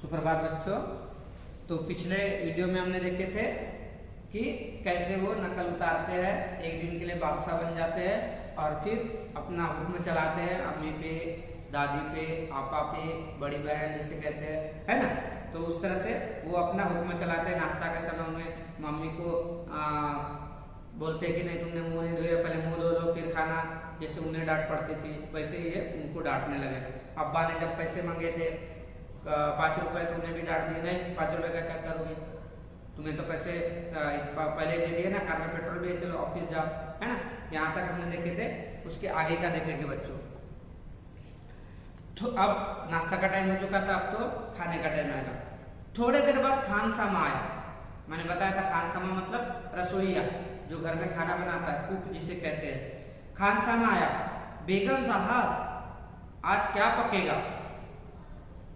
सुप्रभात बच्चों। तो पिछले वीडियो में हमने देखे थे कि कैसे वो नकल उतारते हैं, एक दिन के लिए बादशाह बन जाते हैं और फिर अपना हुक्म चलाते हैं अम्मी पे, दादी पे, आपा पे, बड़ी बहन जिसे कहते हैं, है ना। तो उस तरह से वो अपना हुक्म चलाते हैं। नाश्ता के समय में मम्मी को बोलते हैं कि नहीं तुमने मुंह नहीं धोया, पहले मुंह धो लो फिर खाना। जैसे उन्हें डांट पड़ती थी वैसे ही ये उनको डांटने लगे। अब्बा ने जब पैसे मांगे थे 5 रुपए तो उन्हें भी डांट दिए, नहीं 5 रुपए का क्या करोगे, तुम्हें तो पैसे पहले दे दिए ना, कार में पेट्रोल भी है, चलो ऑफिस जाओ, है ना। यहाँ तक हमने देखे थे। उसके आगे का देखेंगे बच्चों। तो अब नाश्ता का टाइम हो चुका था, अब तो खाने का टाइम आएगा। थोड़े देर बाद खानसामा आया। मैंने बताया था खानसामा मतलब रसोईया, जो घर में खाना बनाता है, कुक जिसे कहते हैं। खानसामा आया। बेगम साहब आज क्या पकेगा?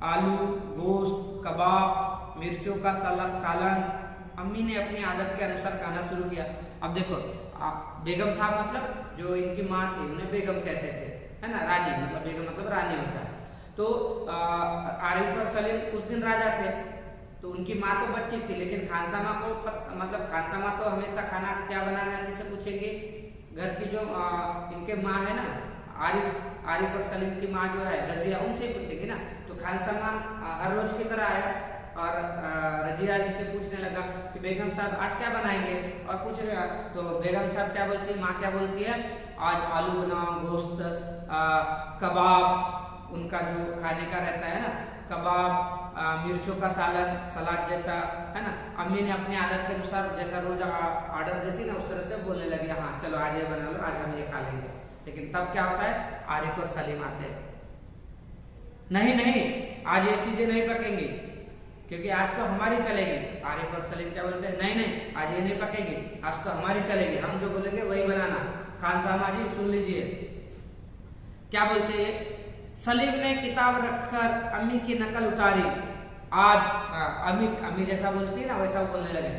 आलू, गोश्त, कबाब, मिर्चों का सालन। अम्मी ने अपनी आदत के अनुसार खाना शुरू किया। अब देखो बेगम साहब मतलब जो इनकी माँ थी उन्हें बेगम कहते थे, है ना। रानी मतलब बेगम मतलब रानी होता है। तो आरिफ और सलीम उस दिन राजा थे, तो उनकी माँ तो बच्ची थी, लेकिन खानसामा को मतलब खानसामा तो हमेशा खाना क्या बनाना है जिसे पूछेंगे। घर की जो इनके माँ है ना, आरिफ और सलीम की माँ जो है रजिया, उनसे ही पूछेगी ना। तो खानसामा हर रोज की तरह आया और रजिया जी से पूछने लगा कि बेगम साहब आज क्या बनाएंगे, और पूछेगा तो बेगम साहब क्या बोलती है, माँ क्या बोलती है, आज आलू बनाओ, गोश्त, कबाब, उनका जो खाने का रहता है ना, कबाब, मिर्चों का सालन, सलाद जैसा, है ना। अम्मी ने अपनी आदत के अनुसार जैसा रोज ऑर्डर देती ना, उस तरह से बोलने लगी, हाँ चलो आज ये बना लो, आज हम ये खा लेंगे। लेकिन तब क्या होता है, आरिफ और सलीम आते हैं, नहीं नहीं आज ये चीजें नहीं पकेंगी क्योंकि आज तो हमारी चलेगी। आरिफ और सलीम क्या बोलते हैं, नहीं नहीं आज ये नहीं पकेगी, आज तो हमारी चलेगी, हम जो बोलेंगे वही बनाना। खानसामा जी सुन लीजिए क्या बोलते हैं। सलीम ने किताब रखकर अम्मी की नकल उतारी। आज अम्मी जैसा बोलती है ना वैसा बोलने लगे।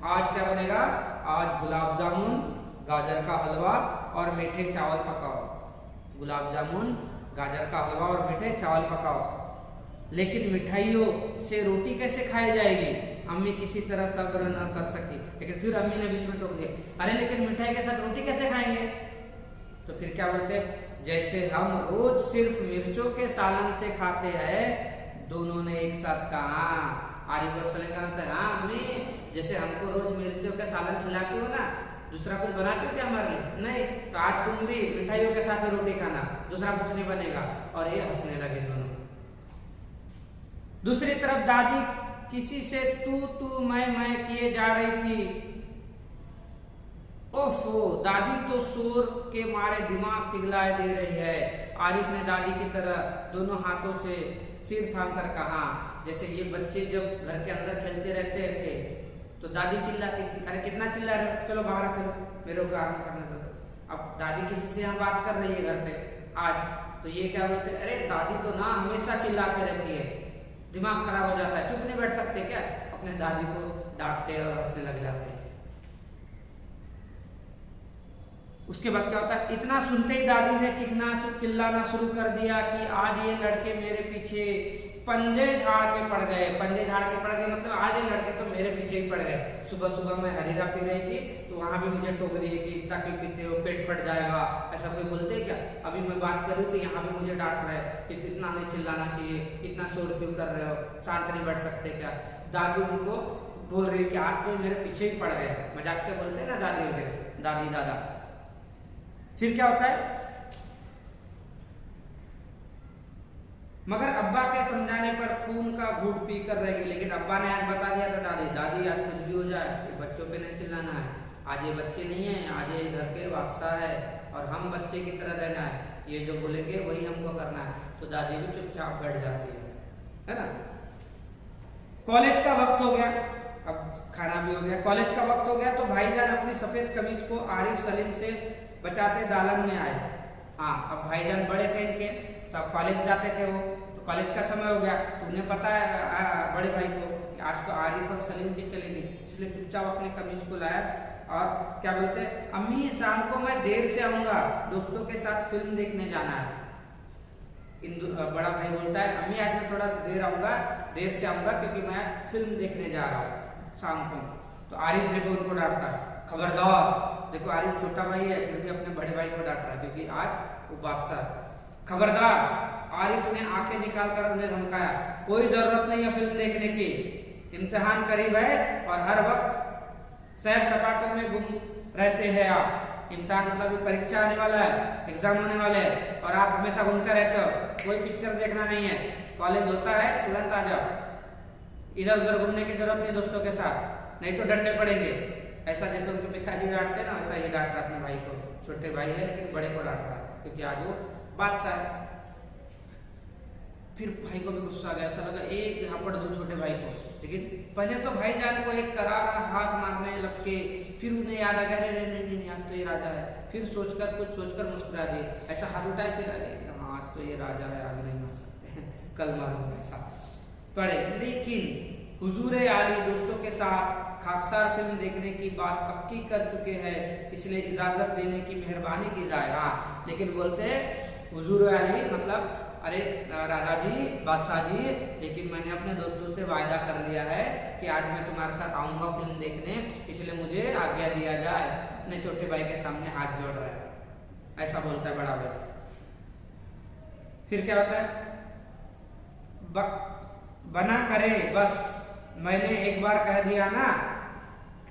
आज क्या बनेगा, आज गुलाब जामुन, गाजर का हलवा और मीठे चावल पकाओ। गुलाब जामुन, गाजर का हलवा और मीठे चावल पकाओ। लेकिन मिठाइयों से रोटी कैसे खाई जाएगी? अम्मी किसी तरह सब्र न कर सकी, लेकिन फिर अम्मी ने बीच में टोक दिया, अरे लेकिन मिठाई के साथ रोटी कैसे खाएंगे? तो फिर क्या बोलते, जैसे हम रोज सिर्फ मिर्चों के सालन से खाते हैं। दोनों ने एक साथ कहा। आरिफ और सलीम कहते हैं, हाँ अम्मी जैसे हमको रोज मिर्चों के सालन खिलाती हो ना, दूसरा कुछ बनाते हो क्या हमारे लिए? नहीं, तो आज तुम भी मिठाइयों के साथ रोटी खाना, दूसरा कुछ नहीं बनेगा। और ये हंसने लगे दोनों। दूसरी तरफ दादी किसी से तू मैं किए जा रही थी। ओफो, दादी तो शोर के मारे दिमाग पिघलाए दे रही है। आरिफ ने दादी की तरह दोनों हाथों से सिर थाम कर कहा। जैसे ये बच्चे जब घर के अंदर खेलते रहते थे तो दादी चिल्लाती थी, अरे कितना चिल्ला रहे हो, चलो बाहर खेलो, मेरे को आराम करने दो। अब दादी किसी से यहाँ बात कर रही है घर पे आज, तो ये क्या बोलते, अरे दादी तो ना हमेशा चिल्लाते रहती है, दिमाग खराब हो जाता है, चुप नहीं बैठ सकते क्या? अपने दादी को डांटते और हंसने लग जाते हैं। उसके बाद क्या होता है, इतना सुनते ही दादी ने चिल्लाना शुरू कर दिया कि आज ये लड़के मेरे पीछे पंजे झाड़ के पड़ गए। पंजे झाड़ के पड़ गए मतलब आज ये लड़के तो मेरे पीछे ही पड़ गए। सुबह सुबह मैं हरीरा पी रही थी तो वहां भी मुझे टोक दिए कि इतना क्यों पीते हो, पेट फट जाएगा, ऐसा कोई बोलते है क्या? अभी मैं बात कर रही हूँ तो यहाँ भी मुझे डांट रहे कि इतना नहीं चिल्लाना चाहिए, इतना शोर क्यों कर रहे हो, शांत नहीं बैठ सकते क्या? दादी उनको बोल रही कि आज तो मेरे पीछे ही पड़ गए। मजाक से बोलते हैं ना दादी वगैरह, दादी दादा। फिर क्या होता है, मगर अब्बा के समझाने पर खून का घूंट पीकर रहेगी। लेकिन अब्बा ने आज बता दिया था दादी आज कुछ भी हो जाए बच्चों पे नहीं चिल्लाना है, आज ये बच्चे नहीं है, आज ये घर के बादशाह है और हम बच्चे की तरह रहना है, ये जो बोलेंगे वही हमको करना है। तो दादी भी चुपचाप बैठ जाती है ना। कॉलेज का वक्त हो गया, अब खाना भी हो गया, कॉलेज का वक्त हो गया। तो भाईजान अपनी सफेद कमीज को आरिफ सलीम से बचाते दालन में आए। हाँ, अब भाईजान बड़े थे इनके, तो अब कॉलेज जाते थे वो, तो कॉलेज का समय हो गया, तो उन्हें पता है बड़े भाई को कि आज तो आरिफ और सलीम की चलेगी, इसलिए चुपचाप अपने कमीज को लाया और क्या बोलते हैं, अम्मी शाम को मैं देर से आऊंगा, दोस्तों के साथ फिल्म देखने जाना है। बड़ा भाई बोलता है अम्मी आज मैं थोड़ा देर से आऊंगा क्योंकि मैं फिल्म देखने जा रहा हूँ शाम को। तो आरिफ देखो उनको डांटता है, खबरदार। देखो आरिफ छोटा भाई है फिर भी अपने बड़े भाई को डांटता है क्योंकि आज वो बादशाह। खबरदार, आरिफ ने आंखें निकालकर उन्हें धमकाया, कोई जरूरत नहीं है फिल्म देखने की, इम्तिहान करीब है और हर वक्त सैर सपाटों में गुम रहते हैं आप। इम्तिहान मतलब परीक्षा आने वाला है, एग्जाम होने वाले हैं और आप हमेशा घूमते रहते हो, कोई पिक्चर देखना नहीं है, कॉलेज होता है तुरंत आ जाओ, इधर उधर घूमने की जरूरत नहीं दोस्तों के साथ, नहीं तो डंडे पड़ेंगे। ऐसा जैसे उनके पिताजी डांटते हैं ना वैसा ये डांट रहा अपने भाई को। छोटे भाई है लेकिन बड़े को डांट रहा है क्योंकि आज वो बादशाह है। फिर भाई को भी गुस्सा आ गया, ऐसा लगा एक झापड़ दो छोटे भाई को। लेकिन पहले तो भाईजान को एक करारा हाथ मारने लग के फिर उन्हें याद आ गया अरे नहीं आज तो ये राजा है। फिर कुछ सोचकर मुस्कुरा दिए, ऐसा हाथ उठाए फिर अरे हाँ आज तो ये राजा है, आज नहीं मार सकते कल मारूंगा ऐसा पड़े। लेकिन हुजूर आली दोस्तों के साथ खाकसार फिल्म देखने की बात पक्की कर चुके हैं, इसलिए इजाजत देने की मेहरबानी की जाए। हाँ लेकिन बोलते हुजूर आली मतलब अरे राजा जी बादशाह जी, लेकिन मैंने अपने दोस्तों से वायदा कर लिया है कि आज मैं तुम्हारे साथ आऊंगा फिल्म देखने, इसलिए मुझे आज्ञा दिया जाए। अपने छोटे भाई के सामने हाथ जोड़ रहा है, ऐसा बोलता है बड़ा भाई। फिर क्या होता है, बना करे बस, मैंने एक बार कह दिया ना,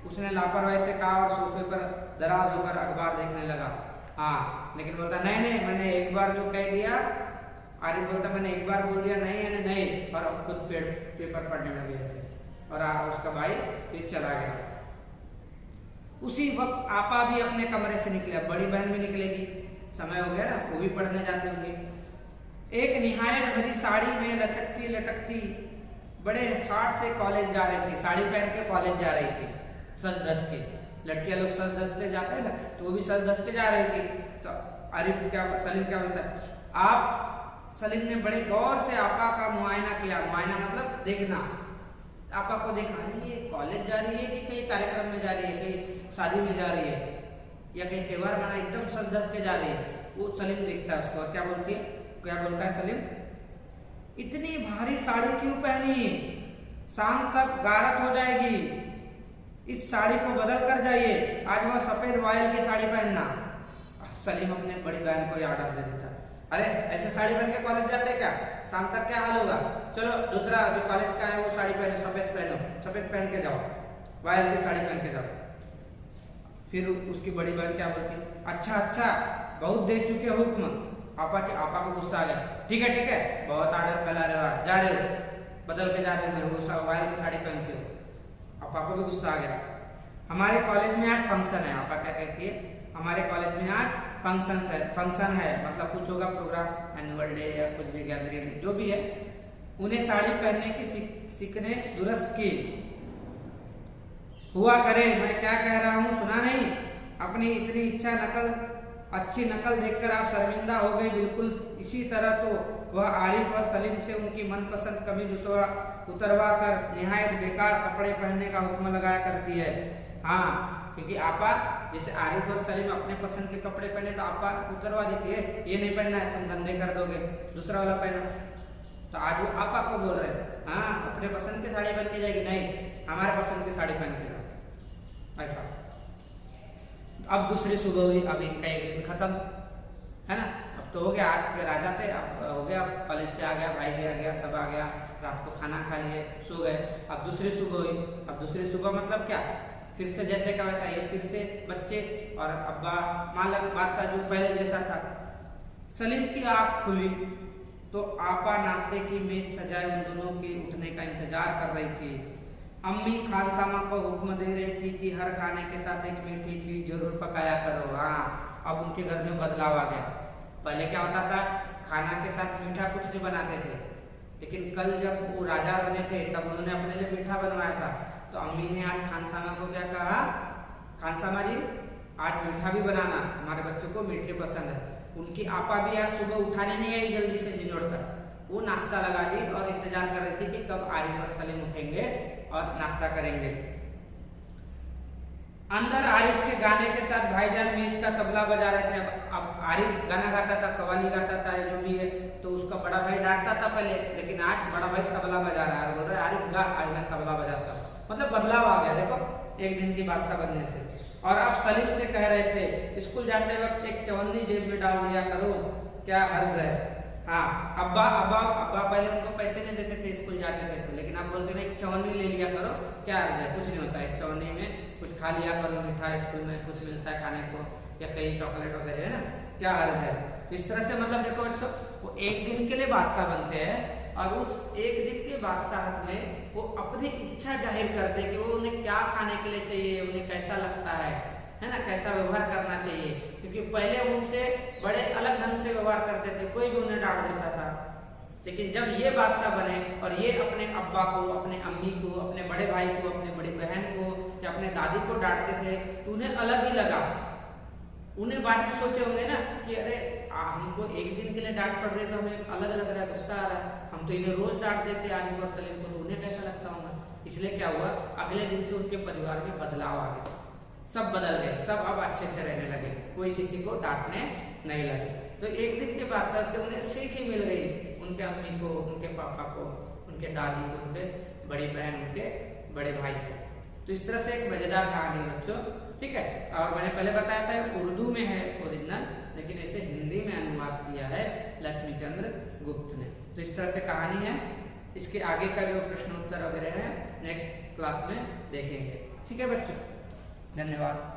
उसने लापरवाही से कहा और सोफे पर दराज होकर अखबार देखने लगा। हाँ लेकिन बोलता नहीं मैंने एक बार जो कह दिया। आरिफ बोलता मैंने एक बार बोल दिया नहीं, और अब खुद पेपर पढ़ने लगे ऐसे, और उसका भाई फिर चला गया। उसी वक्त आपा भी अपने कमरे से निकले, बड़ी बहन भी निकलेगी, समय हो गया ना, वो भी पढ़ने जाते होंगे। एक निहायत भरी साड़ी में लचकती लटकती बड़े हाट से कॉलेज जा रही थी, साड़ी पहन के कॉलेज जा रही थी सज धज के। लड़कियां लोग सज धजते जाते हैं ना, तो वो भी सज धज के जा रही थी। तो सलीम क्या बोलता है, आप सलीम ने बड़े गौर से आपा का मुआयना किया। मुआयना मतलब देखना। आपा को देखा, अरे ये कॉलेज जा रही है कि कहीं कार्यक्रम में जा रही है, कहीं शादी में जा रही है या कहीं त्योहार मना, एकदम सज धज के जा रही है। वो सलीम देखता है उसको, क्या बोलता है सलीम, इतनी भारी साड़ी क्यों पहनी, शाम तक गारत हो जाएगी, इस साड़ी को बदल कर जाइए, आज वह सफेद वायल की साड़ी पहनना। सलीम अपने बड़ी बहन को ऑर्डर दे देता, अरे ऐसे साड़ी पहन के कॉलेज जाते क्या, शाम तक क्या हाल होगा, चलो दूसरा जो कॉलेज का है वो साड़ी पहनो, सफेद पहन के जाओ, वायल की साड़ी पहन के जाओ। फिर उसकी बड़ी बहन क्या बोलती, अच्छा बहुत दे चुके हुक्म। आपा को गुस्सा आ गया, ठीक है बहुत आर्डर फैला रहे हो, जा रहे हो, बदल के जा रहे हो, वायल की साड़ी पहनते हो। आपा को भी गुस्सा आ गया। हमारे कॉलेज में आज फंक्शन है। आपा क्या कहती है, हमारे कॉलेज में आज फंक्शन है मतलब कुछ होगा प्रोग्राम, एनुअल डे या कुछ भी गैदरिंग जो भी है। उन्हें साड़ी पहनने की सीखने दुरुस्त की हुआ करे, मैं क्या कह रहा हूँ सुना नहीं। अपनी इतनी अच्छी नकल देखकर आप शर्मिंदा हो गई। बिल्कुल इसी तरह तो वह आरिफ और सलीम से उनकी मनपसंद कमीज उतरवा कर निहायत बेकार कपड़े पहनने का हुक्म लगाया करती है। हाँ क्योंकि आपा जैसे आरिफ और सलीम अपने पसंद के कपड़े पहने तो आपा उतरवा देती है, ये नहीं पहनना है, तुम गंदे कर दोगे, दूसरा वाला पहनो। तो आज वो आपा को बोल रहे हैं, हाँ अपने पसंद की साड़ी पहन के जाएगी, नहीं हमारे पसंद की साड़ी पहन के जाओ ऐसा। अब दूसरी सुबह हुई, अब इनका एक दिन खत्म है ना। अब तो हो गया, आज के राजा थे, अब हो गया, कॉलेज से आ गया, भाई भी आ गया, सब आ गया, रात को खाना खा लिए, सो गए। अब दूसरी सुबह हुई। अब दूसरी सुबह मतलब क्या, फिर से जैसे का वैसा, ये फिर से बच्चे और अब्बा मालक बादशाह जो पहले जैसा था। सलीम की आंख खुली तो आपा नाश्ते की मेज सजाए उन दोनों के उठने का इंतजार कर रही थी। अम्मी खानसामा को हुक्म दे रही थी कि हर खाने के साथ एक मीठी चीज जरूर पकाया करो। हाँ अब उनके घर में बदलाव आ गया। पहले क्या होता था, खाना के साथ मीठा कुछ नहीं बनाते थे, लेकिन कल जब वो राजा बने थे तब उन्होंने अपने लिए मीठा बनवाया था। तो अम्मी ने आज खानसामा को क्या कहा, खानसामा जी आज मीठा भी बनाना, हमारे बच्चों को मीठे पसंद है। उनकी आपा भी आज सुबह उठाने नहीं आई जल्दी से जिनोड़ कर, वो नाश्ता लगा दी और इंतजार कर रही थी कि कब आरिफ और सलीम उठेंगे और नाश्ता करेंगे। अंदर आरिफ के गाने के साथ भाईजान मेज का तबला बजा रहे थे। अब आरिफ गाना गाता था, कव्वाली गाता था, जो भी है, तो उसका बड़ा भाई डांटता था पहले, लेकिन आज बड़ा भाई तबला बजा रहा है, बोल रहा है आरिफ गा, आज मैं तबला बजाता हूँ। मतलब बदलाव आ गया, देखो एक दिन की बादशाह बनने से। और आप सलीम से कह रहे थे स्कूल जाते वक्त एक चवन्नी जेब में डाल दिया करो, क्या हर्ज है। हाँ, अब्बा अब्बा अब्बा पहले उनको पैसे नहीं देते थे स्कूल जाते थे तो, लेकिन आप बोलते हैं एक चवन्नी ले लिया करो, क्या हर्ज है, कुछ नहीं होता है, एक चवन्नी में कुछ खा लिया करो, मिठाई स्कूल में कुछ मिलता है खाने को, या कहीं चॉकलेट वगैरह है ना, क्या हर्ज है। इस तरह से मतलब देखो बच्चों, वो एक दिन के लिए बादशाह बनते हैं और उस एक दिन के बादशाहत में वो अपनी इच्छा जाहिर करते हैं कि वो उन्हें क्या खाने के लिए चाहिए, उन्हें कैसा लगता है ना, कैसा व्यवहार करना चाहिए। क्योंकि पहले उनसे बड़े अलग ढंग से व्यवहार करते थे, कोई भी उन्हें डांट देता था। लेकिन जब ये बादशाह बने और ये अपने अब्बा को, अपने अम्मी को, अपने बड़े भाई को, अपने बड़ी बहन को या अपने दादी को डांटते थे तो उन्हें अलग ही लगा। उन्हें बाद में सोचे होंगे ना कि अरे हमको एक दिन के लिए डांट पड़ रही है तो हमें अलग लग रहा है, गुस्सा आ रहा है, हम तो इन्हें रोज डांट देते आरिफ और सलीम को, तो उन्हें कैसा लगता होगा। इसलिए क्या हुआ, अगले दिन से उनके परिवार में बदलाव आ गया, सब बदल गए, सब अब अच्छे से रहने लगे, कोई किसी को डांटने नहीं लगे। तो एक दिन के बादशाह से उन्हें सीख ही मिल गई, उनके अम्मी को, उनके पापा को, उनके दादी को, उनके बड़ी बहन, उनके बड़े भाई को। तो इस तरह से एक मजेदार कहानी बच्चों, ठीक है। और मैंने पहले बताया था उर्दू में है ओरिजिनल, लेकिन इसे हिंदी में अनुवाद किया है लक्ष्मीचंद्र गुप्त ने। तो इस तरह से कहानी है, इसके आगे का जो प्रश्न उत्तर वगैरह है नेक्स्ट क्लास में देखेंगे, ठीक है बच्चों। धन्यवाद।